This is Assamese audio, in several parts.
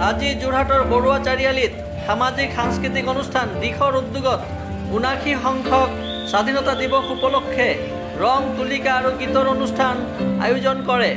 আজি যোৰহাটৰ বৰুৱা চাৰিআলিত সামাজিক সাংস্কৃতিক অনুষ্ঠান দিশৰ উদ্যোগত ৭৯ সংখ্যক স্বাধীনতা দিৱস উপলক্ষে ৰং তুলিকা আৰু গীতৰ অনুষ্ঠান আয়োজন কৰে।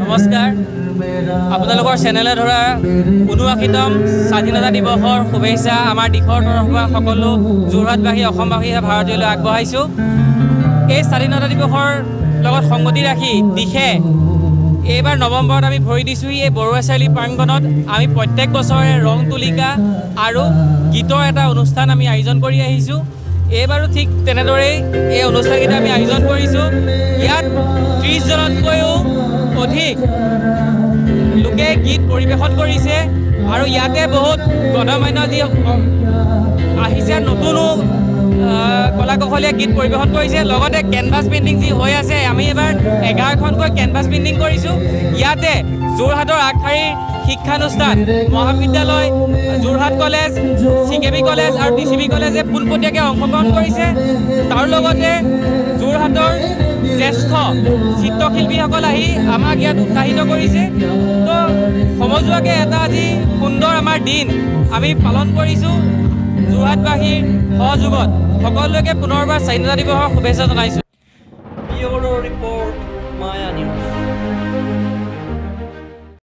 নমস্কাৰ, আপোনালোকৰ চেনেলে ধৰা ৭৯তম স্বাধীনতা দিৱসৰ শুভেচ্ছা আমাৰ দিশৰ তৰফৰ পৰা সকলো যোৰহাটবাসী অসমবাসী ভাৰতীয়লৈ আগবঢ়াইছোঁ। এই স্বাধীনতা দিৱসৰ লগত সংগতি ৰাখি দিশে এইবাৰ নৱেম্বৰত আমি ভৰি দিছোঁ এই বৰুৱা চাৰিআলি প্ৰাংগণত। আমি প্ৰত্যেক বছৰে ৰং তুলিকা আৰু গীতৰ এটা অনুষ্ঠান আমি আয়োজন কৰি আহিছোঁ। এইবাৰো ঠিক তেনেদৰেই এই অনুষ্ঠানকেইটা আমি আয়োজন কৰিছোঁ। ইয়াত ৩০জনতকৈও অধিক লোকে গীত পৰিৱেশন কৰিছে আৰু ইয়াতে বহুত গণমান্য যি আহিছে নতুনো কলা কৌশলীয়া গীত পৰিৱেশন কৰিছে। লগতে কেনভাছ পেইণ্টিং যি হৈ আছে, আমি এবাৰ 11খনকৈ কেনভাছ পেইণ্টিং কৰিছোঁ। ইয়াতে যোৰহাটৰ আগশাৰীৰ শিক্ষানুষ্ঠান মহাবিদ্যালয়, যোৰহাট কলেজ, CKB কলেজ আৰু DCB কলেজে পোনপটীয়াকৈ অংশগ্ৰহণ কৰিছে। তাৰ লগতে যোৰহাটৰ জ্যেষ্ঠ চিত্ৰশিল্পীসকল আহি আমাক ইয়াত উৎসাহিত কৰিছে। তো সমজুৱাকৈ এটা আজি সুন্দৰ আমাৰ দিন আমি পালন কৰিছোঁ যোৰহাটবাসীৰ সহযোগত। সকলোকে পুনৰবাৰ স্বাধীনতা দিৱসৰ শুভেচ্ছা জনাইছোঁ। ব্যুৰো ৰিপৰ্ট, মায়া নিউজ।